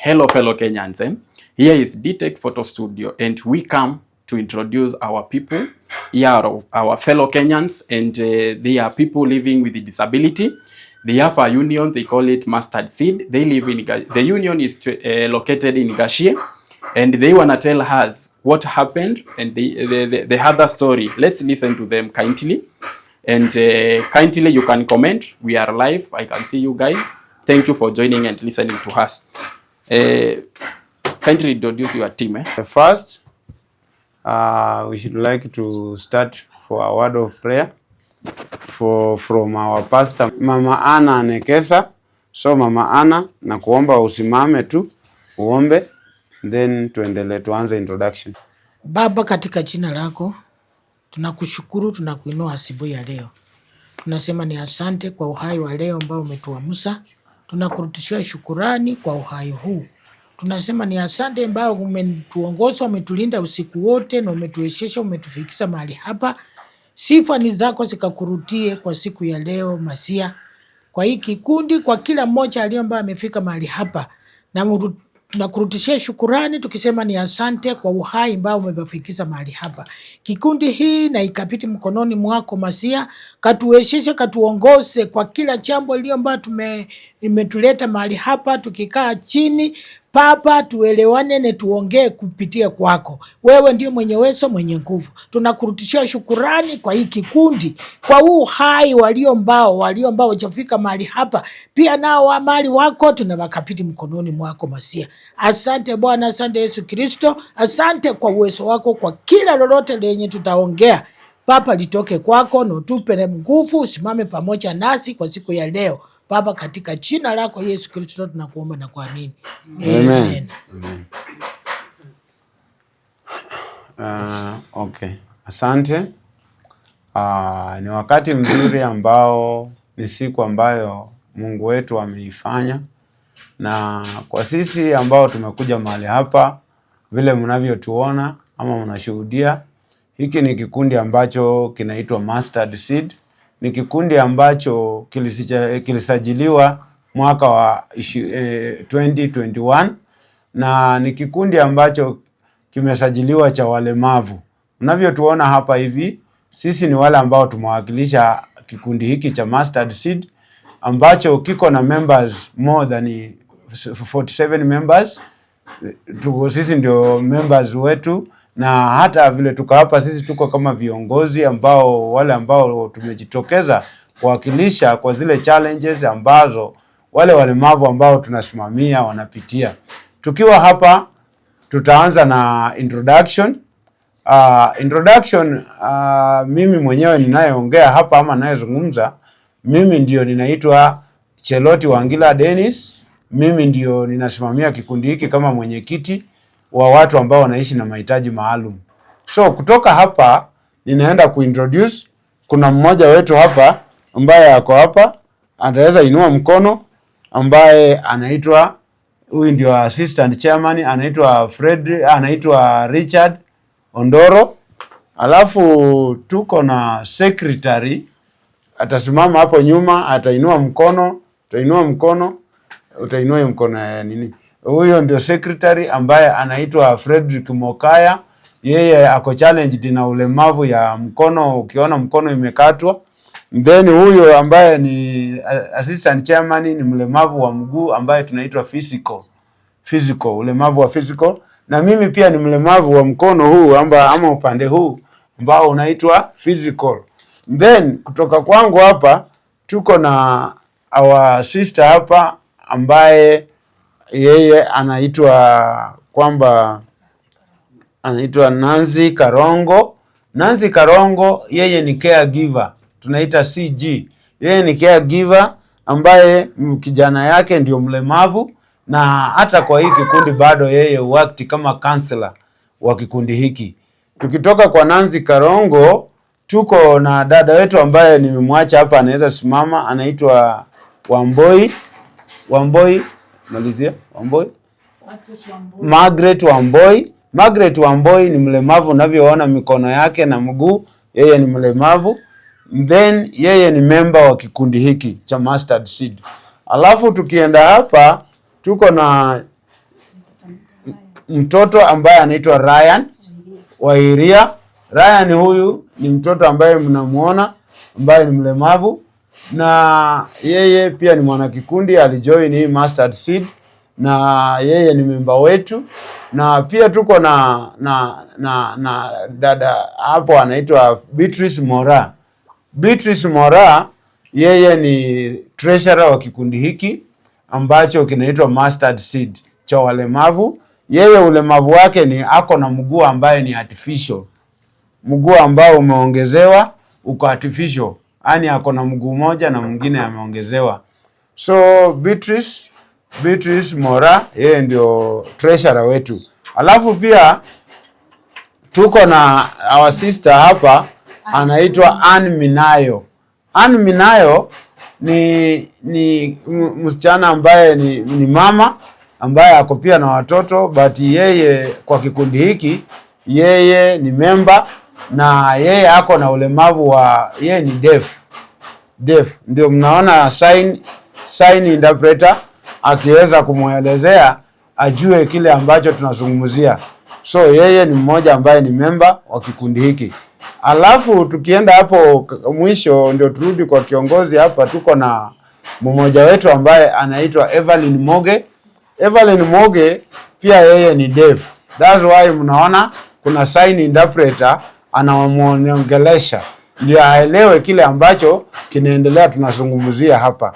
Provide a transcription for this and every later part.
Hello fellow Kenyans. Here is D-Tech Photo Studio and we come to introduce our people. Here are our fellow Kenyans and they are people living with a disability. They have a union, they call it Mustard Seed. They live in, the union is located in Gashie and they want to tell us what happened and the other story. Let's listen to them kindly. And kindly you can comment. We are live. I can see you guys. Thank you for joining and listening to us. Kindly introduce your team. First, we should like to start for a word of prayer from our pastor Mama Anna Nekesa. So Mama Anna, na kuomba usimame tu uombe, then tuanze introduction. Baba, katika jina lako tunakushukuru, tunakuinua asubuhi ya leo. Tunasema ni asante kwa uhai wa leo ambao umetuamsha. Tunakurudishia shukurani kwa uhai huu. Tunasema ni asante ambao umetuongoza, umetulinda usiku wote na umetuwezesha, umetufikisha mahali hapa. Sifa ni zako zikakurudie kwa siku ya leo Masia. Kwa hii kikundi, kwa kila mmoja aliyeomba amefika mahali hapa. Na tunakurudishia shukurani tukisema ni asante kwa uhai ambao umebafikisha mahali hapa. Kikundi hii na ikapiti mkononi mwako Masia, katuwezeshe, katuongoze kwa kila jambo lile ambalo imetuleta mahali hapa. Tukikaa chini Baba, tuelewane na tuongee kupitia kwako. Wewe ndio mwenye uwezo, mwenye nguvu. Tunakurudishia shukurani kwa hii kikundi, kwa uhai waliombao wajafika mahali hapa. Pia nao wa mali wako tunawakabidhi mkononi mwako Masia. Asante Bwana, asante Yesu Kristo. Asante kwa uwezo wako, kwa kila lolote lenye tutaongea Baba litoke kwako, na utupe nguvu, usimame pamoja nasi kwa siku ya leo. Baba, katika jina lako Yesu Kristo tunakuomba na kuamini. Amen. Okay. Asante. Ni wakati mzuri ambao ni siku ambayo Mungu wetu ameifanya, na kwa sisi ambao tumekuja mahali hapa, vile mnavyotuona ama mnashuhudia, hiki ni kikundi ambacho kinaitwa Mustard Seed. Ni kikundi ambacho kilisajiliwa mwaka wa 2021 na ni kikundi ambacho kimesajiliwa cha walemavu. Mnavyotuona hapa hivi, sisi ni wale ambao tumewakilisha kikundi hiki cha Mustard Seed ambacho kiko na members more than 47 members. Sisi ndio members wetu, na hata vile tuko hapa sisi tuko kama viongozi ambao wale ambao tumejitokeza kuwakilisha kwa zile challenges ambazo wale walemavu ambao tunasimamia wanapitia. Tukiwa hapa tutaanza na introduction. Mimi mwenyewe ninayeongea hapa ama ninayezungumza, mimi ndio ninaitwa Cheloti Wangila Dennis. Mimi ndio ninasimamia kikundi hiki kama mwenyekiti wa watu ambao wanaishi na mahitaji maalum. So kutoka hapa ninaenda kuintroduce, kuna mmoja wetu hapa ambaye ako hapa, ataweza inua mkono, ambaye anaitwa, huyu ndio assistant chairman, anaitwa Richard Ondoro. Alafu tuko na secretary, atasimama hapo nyuma, atainua mkono ya nini? Huyo ndio secretary ambaye anaitwa Frederick Mokaya. Yeye ako challenged na ulemavu ya mkono, ukiona mkono imekatwa. Then huyo ambaye ni assistant chairman ni mlemavu wa mguu ambaye tunaitwa physical, ulemavu wa physical. Na mimi pia ni mlemavu wa mkono huu ama upande huu ambao unaitwa physical. Then kutoka kwangu hapa tuko na our sister hapa ambaye yeye anaitwa Nancy Karongo. Nancy Karongo yeye ni caregiver, tunaita CG. Yeye ni caregiver ambaye kijana yake ndio mlemavu, na hata kwa hii kikundi bado yeye worked kama counselor wa kikundi hiki. Tukitoka kwa Nancy Karongo, tuko na dada wetu ambaye nimemwacha hapa, anaweza simama, anaitwa Margaret Wamboi. Margaret Wamboi ni mlemavu, unavyoona mikono yake na mguu, yeye ni mlemavu. Then yeye ni member wa kikundi hiki cha Mustard Seed. Alafu tukienda hapa tuko na mtoto ambaye anaitwa Ryan Wairia. Ryan huyu ni mtoto ambaye mnamuona ambaye ni mlemavu, na yeye pia ni mwanakikundi, alijoin hii Mustard Seed na yeye ni memba wetu. Na pia tuko na dada hapo anaitwa Beatrice Mora. Beatrice Mora yeye ni treasurer wa kikundi hiki ambacho kinaitwa Mustard Seed cha walemavu. Yeye ulemavu wake ni ako na mguu ambaye ni artificial. Mguu ambao umeongezewa uko artificial. Yaani ako na mguu moja na mwingine ameongezewa. So Beatrice Mora yeye ndio treasurer wetu. Alafu pia tuko na our sister hapa anaitwa Ann Minayo. Ann Minayo ni msichana ambaye ni mama ambaye ako pia na watoto, but yeye kwa kikundi hiki yeye ni member na yeye ako na ulemavu wa yeye ni deaf. Ndio mnaona sign interpreter akiweza kumuelezea ajue kile ambacho tunazungumzia. So yeye ni mmoja ambaye ni member wa kikundi hiki. Alafu tukienda hapo mwisho ndio turudi kwa kiongozi hapa, tuko na mmoja wetu ambaye anaitwa Evelyn Moge. Evelyn Moge pia yeye ni deaf. That's why mnaona kuna sign interpreter anamuongelesha ndio aelewe kile ambacho kinaendelea tunazungumzia hapa.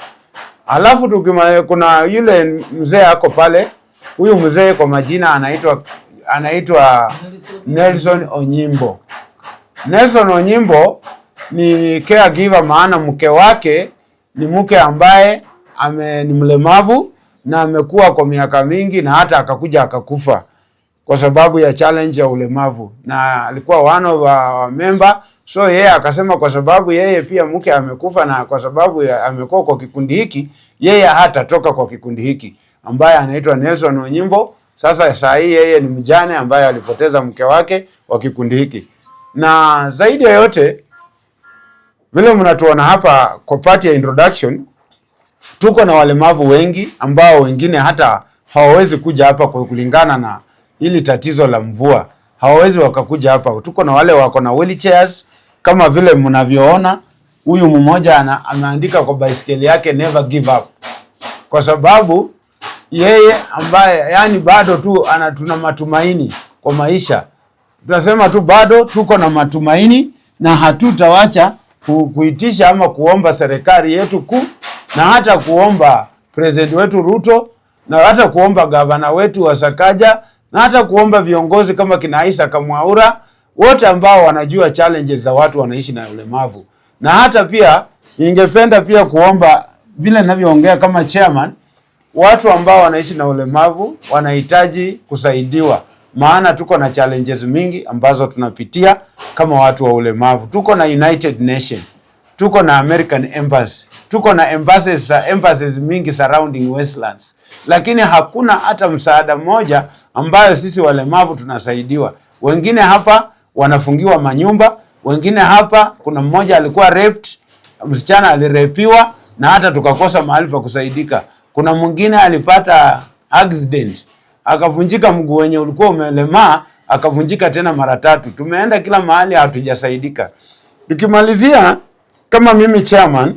Alafu kuna yule mzee ako pale. Huyu mzee kwa majina anaitwa Nelson Onyimbo. Nelson Onyimbo ni caregiver, maana mke wake ni mke ambaye ni mlemavu na amekuwa kwa miaka mingi na hata akakuja akakufa kwa sababu ya challenge ya ulemavu, na alikuwa one of our member. So yeye akasema kwa sababu yeye pia mke amekufa na kwa sababu amekuwa kwa kikundi hiki, yeye hatatoka kwa kikundi hiki, ambaye anaitwa Nelson Onyimbo. Sasa saa hii yeye ni mjane ambaye alipoteza mke wake wa kikundi hiki. Na zaidi ya yote vile mnatuona hapa kwa part ya introduction, tuko na walemavu wengi ambao wengine hata hawawezi kuja hapa kwa kulingana na hili tatizo la mvua. Hawawezi wakakuja hapa. Tuko na wale wako na wheelchairs kama vile mnavyoona. Huyu mmoja ameandika kwa baisikeli yake never give up. Kwa sababu yeye ambaye yani bado tu tuna matumaini kwa maisha. Tunasema tu bado tuko na matumaini na hatutawacha kuitisha ama kuomba serikali yetu kuu, na hata kuomba president wetu Ruto, na hata kuomba gavana wetu wa Sakaja, na hata kuomba viongozi kama kina Isaac Mwaura, wote ambao wanajua challenges za watu wanaishi na ulemavu. Na hata pia ningependa pia kuomba vile ninavyoongea kama chairman, watu ambao wanaishi na ulemavu wanahitaji kusaidiwa, maana tuko na challenges mingi ambazo tunapitia kama watu wa ulemavu. Tuko na United Nation, tuko na American Embassy, tuko na embassies mingi surrounding Westlands, lakini hakuna hata msaada mmoja ambayo sisi walemavu tunasaidiwa. Wengine hapa wanafungiwa manyumba, wengine hapa kuna mmoja alikuwa raped, msichana alirepiwa na hata tukakosa mahali pa kusaidika. Kuna mwingine alipata accident akavunjika mguu wenye ulikuwa umelemaa, akavunjika tena mara 3. Tumeenda kila mahali hatujasaidika. Tukimalizia kama mimi chairman,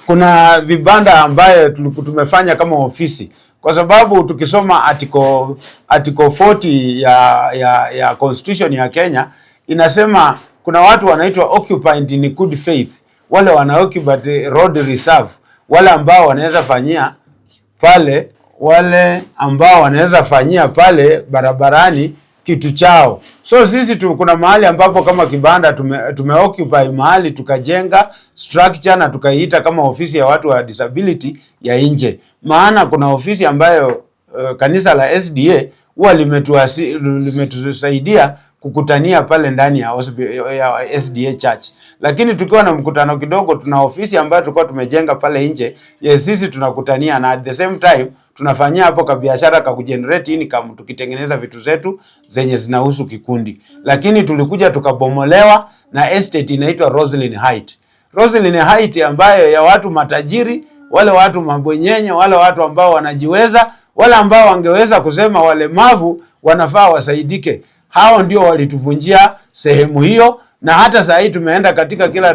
kuna vibanda ambaye tumefanya kama ofisi, kwa sababu tukisoma article 40 ya constitution ya Kenya inasema kuna watu wanaitwa occupied in good faith, wale wana occupy road reserve, wale ambao wanaweza fanyia pale, wale ambao wanaweza fanyia pale barabarani kitu chao. So sisi kuna mahali ambapo kama kibanda tumeoccupy mahali, tukajenga structure na tukaiita kama ofisi ya watu wa disability ya nje. Maana kuna ofisi ambayo kanisa la SDA huwa limetusaidia kukutania pale ndani ya SDA Church. Lakini tukiwa na mkutano kidogo, tuna ofisi ambayo tulikuwa tumejenga pale nje. Yes, sisi tunakutania na at the same time tunafanyia hapo kwa biashara kwa kugenerate income, tukitengeneza vitu zetu zenye zinahusu kikundi. Lakini tulikuja tukabomolewa na estate inaitwa Roslyn Height. Roslyn Height ambayo ya watu matajiri, wale watu mabwenyenye, wale watu ambao wanajiweza, wale ambao wangeweza kusema walemavu wanafaa wasaidike. Hao ndio walituvunjia sehemu hiyo, na hata saa hii tumeenda katika kila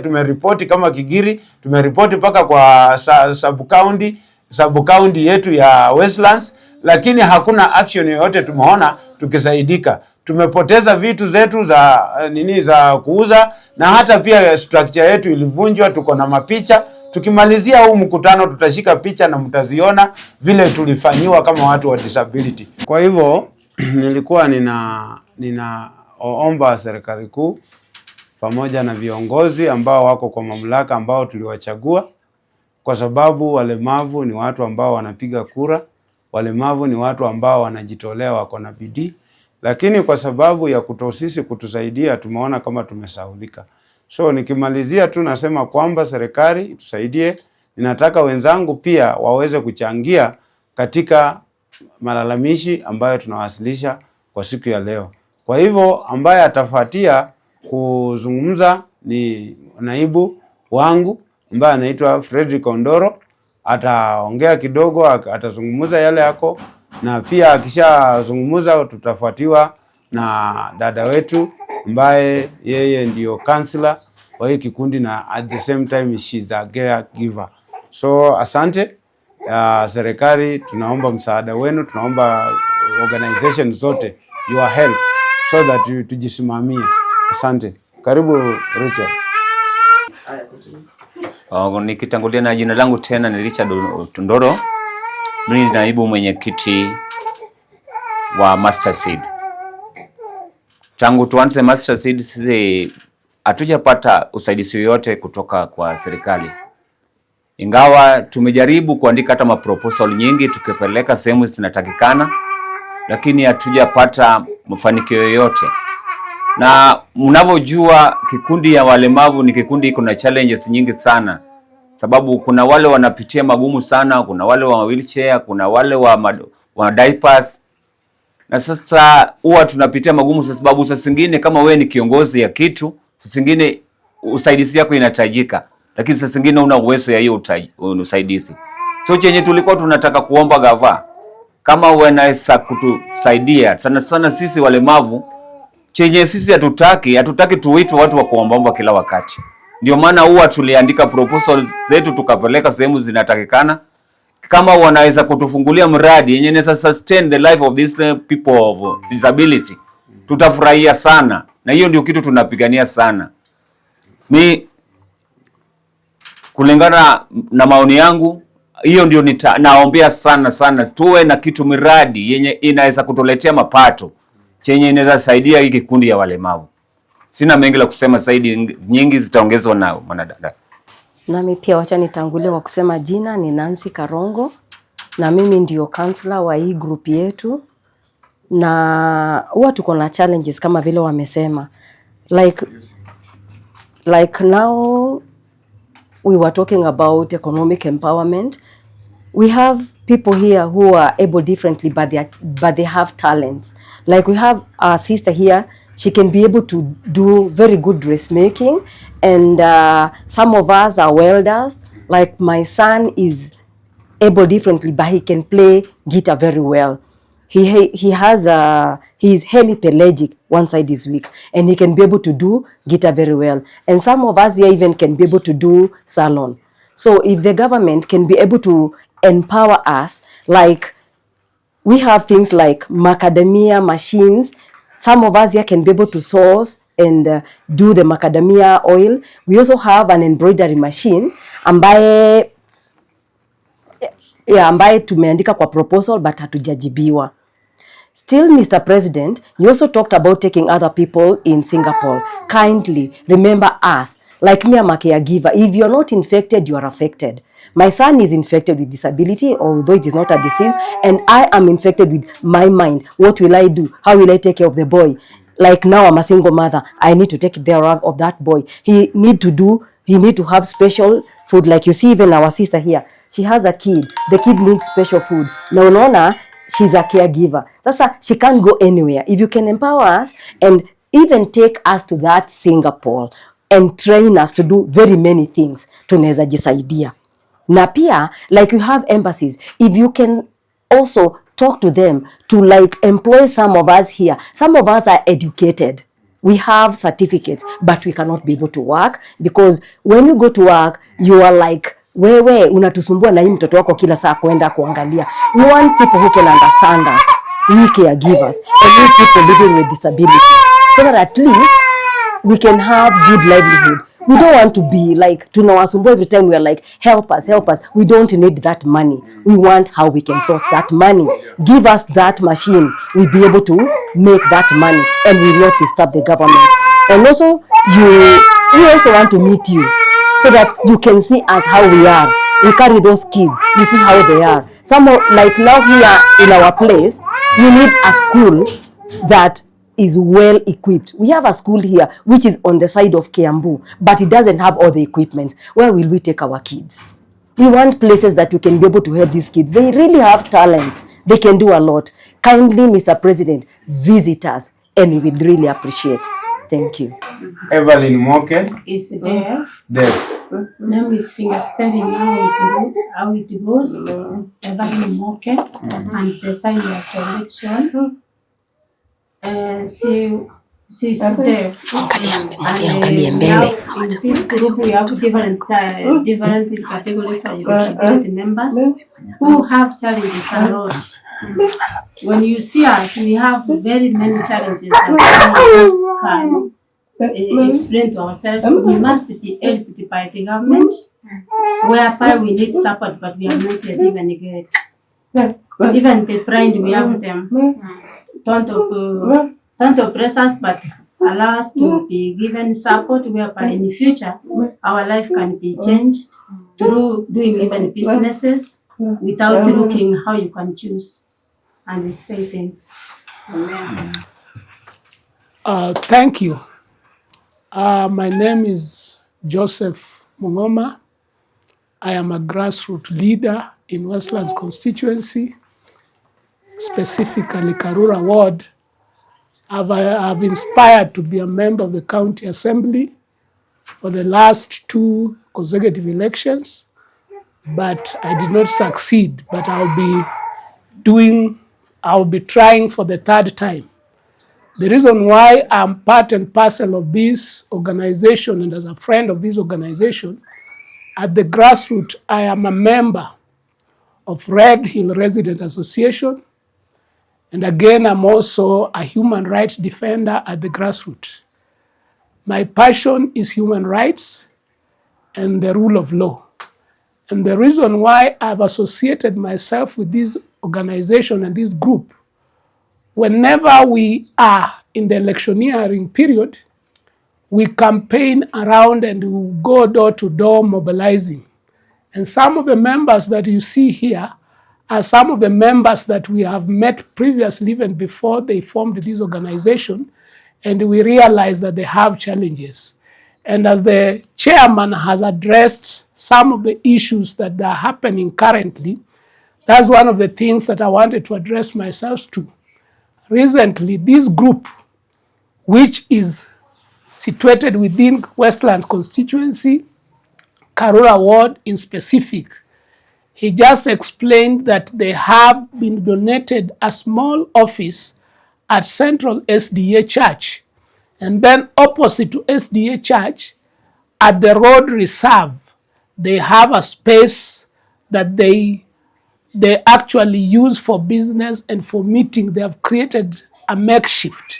tumeripoti kama Kigiri, tumeripoti paka kwa sub county yetu ya Westlands, lakini hakuna action yoyote tumeona tukisaidika. Tumepoteza vitu zetu za kuuza, na hata pia structure yetu ilivunjwa. Tuko na mapicha, tukimalizia huu mkutano tutashika picha na mtaziona vile tulifanyiwa kama watu wa disability. Kwa hivyo nilikuwa ninaomba serikali kuu pamoja na viongozi ambao wako kwa mamlaka ambao tuliwachagua, kwa sababu walemavu ni watu ambao wanapiga kura, walemavu ni watu ambao wanajitolea, wako na bidii, lakini kwa sababu ya kutosisi kutusaidia tumeona kama tumesaulika. So nikimalizia tu nasema kwamba serikali itusaidie. Ninataka wenzangu pia waweze kuchangia katika malalamishi ambayo tunawasilisha kwa siku ya leo. Kwa hivyo ambaye atafuatia kuzungumza ni naibu wangu ambaye anaitwa Fredrick Ondoro. Ataongea kidogo, atazungumza yale yako, na pia akishazungumza tutafuatiwa na dada wetu ambaye yeye ndio counselor wa hii kikundi, na at the same time she's a caregiver. So asante. Serikali tunaomba msaada wenu, tunaomba organization zote your help so that tujisimamie. Asante. Karibu Richard. Nikitangulia na jina langu tena ni Richard Ndoro. Mimi ni naibu mwenyekiti wa Master Seed. Tangu tuanze Master Seed sisi hatujapata usaidizi yoyote kutoka kwa serikali. Ingawa tumejaribu kuandika hata maproposal nyingi tukipeleka sehemu zinatakikana, lakini hatujapata mafanikio yoyote. Na mnavyojua kikundi ya walemavu ni kikundi iko na challenges nyingi sana. Sababu kuna wale wanapitia magumu sana, kuna wale wa wheelchair, kuna wale wa diapers. Na sasa huwa tunapitia magumu kwa sababu sasa zingine kama wewe ni kiongozi ya kitu, sasa zingine usaidizi yako inahitajika, lakini sasa zingine una uwezo ya hiyo usaidizi. So chenye tulikuwa tunataka kuomba gava kama wanaweza kutusaidia sana sana sisi walemavu. Chenye sisi hatutaki tuitwe watu wa kuombaomba kila wakati. Ndio maana huwa tuliandika proposals zetu tukapeleka sehemu zinatakikana. Kama wanaweza kutufungulia mradi yenye inaweza sustain the life of these people of disability, tutafurahia sana. Na hiyo ndio kitu tunapigania sana. Mi kulingana na maoni yangu, hiyo ndio naombea sana tuwe na kitu miradi yenye inaweza kutuletea mapato, chenye inaweza saidia hii kikundi ya walemavu. Sina mengi la kusema, zaidi nyingi zitaongezwa na mwanadada. Nami pia wacha nitangulie kwa kusema jina ni Nancy Karongo, na mimi ndio counselor wa hii group yetu. Na huwa tuko na challenges kama vile wamesema, like now we were talking about economic empowerment. We have people here who are able differently, but they have talents. Like we have our sister here, she can be able to do very good dressmaking, and some of us are welders. Like my son is able differently, but he can play guitar very well. He's hemiplegic, one side is weak, and he can be able to do guitar very well. And some of us here even can be able to do salon. So if the government can be able to empower us, like we have things like macadamia machines. Some of us here can be able to source and do the macadamia oil. We also have an embroidery machine ambaye tumeandika kwa proposal but hatujajibiwa. Still, Mr. President, you also talked about taking other people in Singapore. Kindly remember us. Like me, I'm a caregiver. If you're not infected, you are affected. My son is infected with disability, although it is not a disease, and I am infected with my mind. What will I do? How will I take care of the boy? Like now, I'm a single mother. I need to take care of that boy. He need to have special food. Like you see, even our sister here, she has a kid. The kid needs special food. Now, Nona, she's a caregiver. She can't go anywhere. If you can empower us and even take us to that Singapore and train us to do very many things, tunaweza jisaidia. Na pia, like you have embassies, if you can also talk to them to like employ some of us here. Some of us are educated. We have certificates, but we cannot be able to work because when you go to work, you are like, wewe unatusumbua na hii mtoto wako kila saa kwenda kuangalia. We want people who can understand us. We caregivers and we people living with disability, so that at least we can have good livelihood. We don't want to be like tunawasumbua every time we are like help us. We don't need that money. We want how we can source that money. Give us that machine. We'll be able to make that money and we will not disturb the government. And also we also want to meet you so that you can see us how we are. We carry those kids. You see how they are. Some like now here in our place, we need a school that is well equipped. We have a school here which is on the side of Kiambu, but it doesn't have all the equipment. Where will we take our kids? We want places that we can be able to help these kids. They really have talents. They can do a lot. Kindly, Mr. President, visit us and we would really appreciate. Thank you. Evelyn Moke Is there. Dev. Name is finger spelling how it goes. Evelyn Moke and the sign of selection. She's there. Angalia mbele. In this group we have different categories of disability members who have challenges a lot. When you see us, we have very many challenges as we can explain to ourselves. We must be helped by the government, whereby we need support, but we have not yet even get. Even the pride we have them. Don't oppress us, but allow us to be given support whereby in the future our life can be changed through doing even businesses without looking how you can choose. And we say thanks. Amen. Thank you. My name is Joseph Mungoma. I am a grassroots leader in Westlands constituency, specifically Karura Ward. I've inspired to be a member of the county assembly for the last 2 consecutive elections, but I did not succeed. But I'll be trying for the 3rd time. The reason why I'm part and parcel of this organization and as a friend of this organization, at the grassroots, I am a member of Red Hill Resident Association. And again, I'm also a human rights defender at the grassroots. My passion is human rights and the rule of law. And the reason why I've associated myself with this organization and this group, whenever we are in the electioneering period, we campaign around and we go door to door mobilizing. And some of the members that you see here are some of the members that we have met previously, even before they formed this organization, and we realize that they have challenges. And as the chairman has addressed some of the issues that are happening currently, that's one of the things that I wanted to address myself to. Recently, this group, which is situated within Westland constituency, Karura Ward in specific, he just explained that they have been donated a small office at Central SDA Church. And then opposite to SDA Church, at the road reserve, they have a space that they actually use for business and for meeting. They have created a makeshift.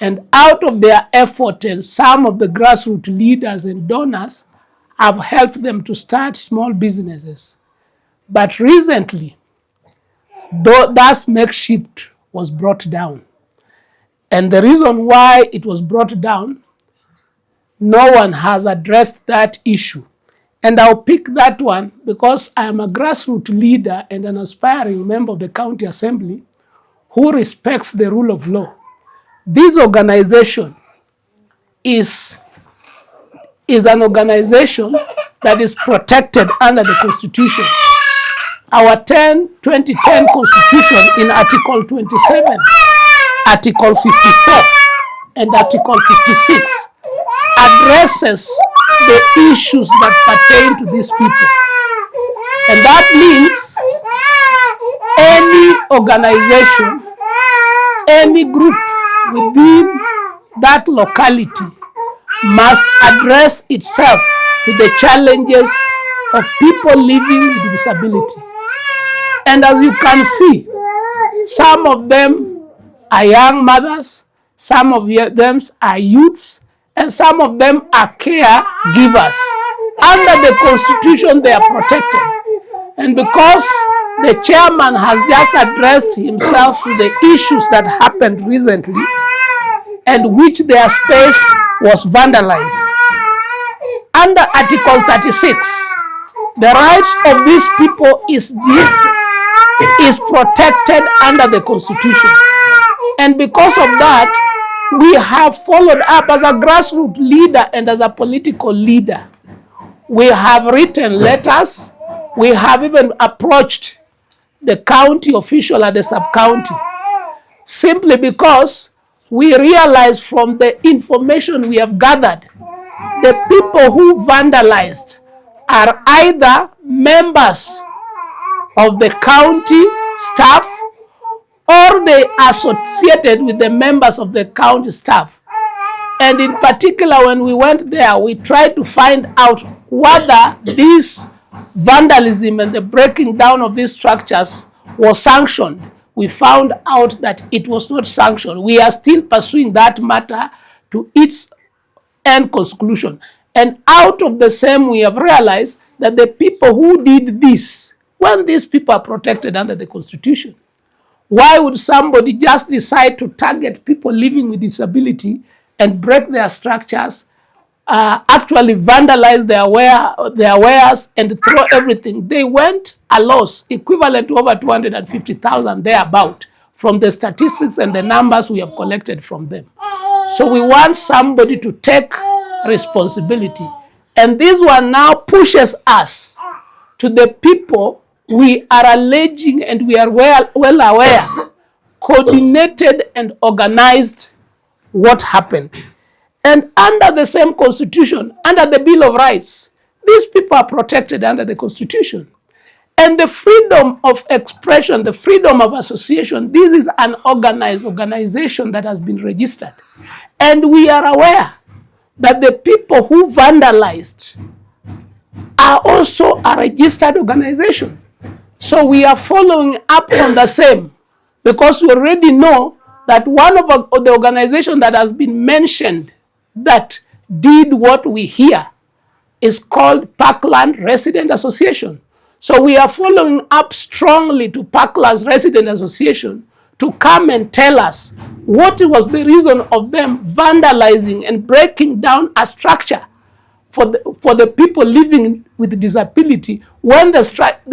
And out of their effort, and some of the grassroots leaders and donors have helped them to start small businesses. But recently, that makeshift was brought down. And the reason why it was brought down, no one has addressed that issue. And I'll pick that one because I am a grassroots leader and an aspiring member of the county assembly who respects the rule of law. This organization is an organization that is protected under the Constitution. Our 2010 Constitution in Article 27, Article 54, and Article 56 addresses the issues that pertain to these people. And that means any organization, any group within that locality must address itself to the challenges of people living with disability. And as you can see, some of them are young mothers, some of them are youths, and some of them are caregivers. Under the Constitution, they are protected. And because the chairman has just addressed himself to the issues that happened recently, and which their space was vandalized, under Article 36, the rights of these people is protected under the Constitution. And because of that, we have followed up as a grassroots leader and as a political leader. We have written letters. We have even approached the county official at the sub-county, simply because we realize from the information we have gathered, the people who vandalized are either members of the county staff or they associated with the members of the county staff. And in particular, when we went there, we tried to find out whether this vandalism and the breaking down of these structures was sanctioned. We found out that it was not sanctioned. We are still pursuing that matter to its end conclusion. And out of the same, we have realized that the people who did this, when these people are protected under the Constitution, why would somebody just decide to target people living with disability and break their structures, actually vandalize their wares and throw everything? They went a loss equivalent to over 250,000 thereabout from the statistics and the numbers we have collected from them. So we want somebody to take responsibility. And this one now pushes us to the people we are alleging, and we are well aware, coordinated and organized what happened. And under the same Constitution, under the Bill of Rights, these people are protected under the Constitution. And the freedom of expression, the freedom of association, this is an organized organization that has been registered. And we are aware that the people who vandalized are also a registered organization. So we are following up on the same, because we already know that one of the organizations that has been mentioned that did what we hear is called Parkland Resident Association. So we are following up strongly to Parkland's Resident Association to come and tell us what was the reason of them vandalizing and breaking down a structure for the people living with disability when the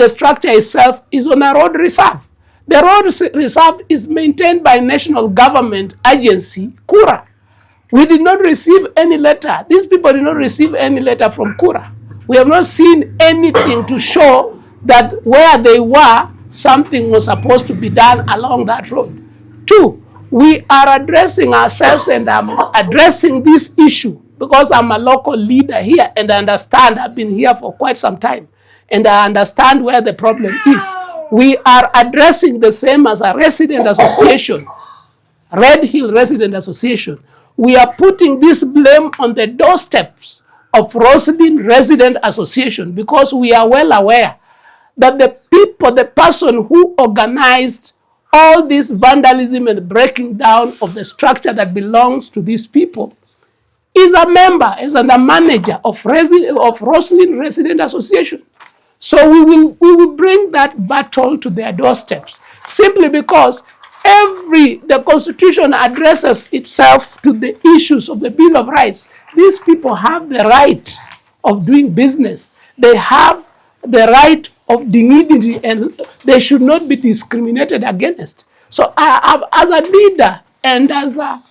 structure itself is on a road reserve. The road reserve is maintained by national government agency, Kura. We did not receive any letter. These people did not receive any letter from Kura. We have not seen anything to show that where they were, something was supposed to be done along that road. Two, we are addressing ourselves, and I'm addressing this issue because I'm a local leader here and I understand. I've been here for quite some time and I understand where the problem is. We are addressing the same as a resident association, Red Hill Resident Association. We are putting this blame on the doorsteps of Roslyn Resident Association because we are well aware that the person who organized all this vandalism and breaking down of the structure that belongs to these people is a member, is a manager of Roslyn Resident Association. So we will bring that battle to their doorsteps simply because the Constitution addresses itself to the issues of the Bill of Rights. These people have the right of doing business. They have the right of dignity and they should not be discriminated against. So as a leader and as a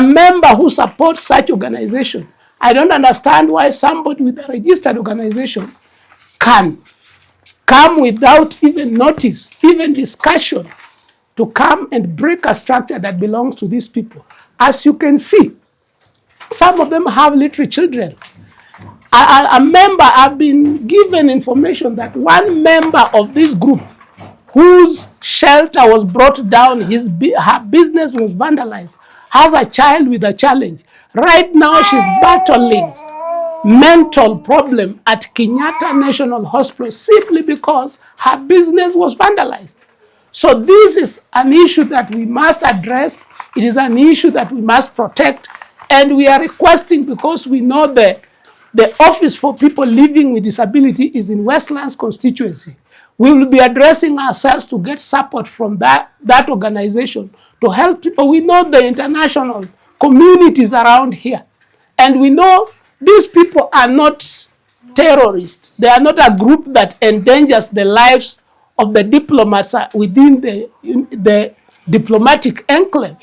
member who supports such organization, I don't understand why somebody with a registered organization can come without even notice, even discussion, to come and break a structure that belongs to these people. As you can see, some of them have little children. A member, I've been given information that one member of this group whose shelter was brought down, her business was vandalized, has a child with a challenge. Right now, she's battling mental problem at Kenyatta National Hospital simply because her business was vandalized. So this is an issue that we must address. It is an issue that we must protect. And we are requesting, because we know the Office for People Living with Disability is in Westlands constituency. We will be addressing ourselves to get support from that organization to help people. We know the international communities around here. And we know these people are not terrorists. They are not a group that endangers the lives of the diplomats within the diplomatic enclave.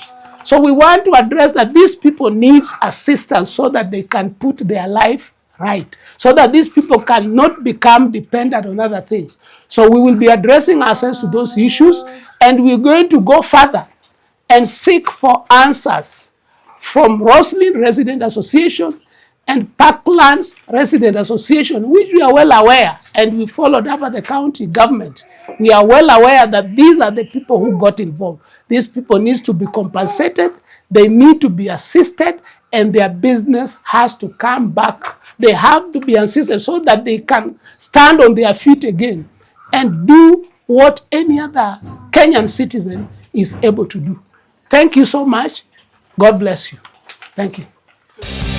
So we want to address that these people need assistance so that they can put their life right, so that these people cannot become dependent on other things. So we will be addressing ourselves to those issues, and we're going to go further and seek for answers from Roslyn Resident Association and Parklands Resident Association, which we are well aware, and we followed up at the county government. We are well aware that these are the people who got involved. These people need to be compensated, they need to be assisted, and their business has to come back. They have to be assisted so that they can stand on their feet again and do what any other Kenyan citizen is able to do. Thank you so much. God bless you. Thank you.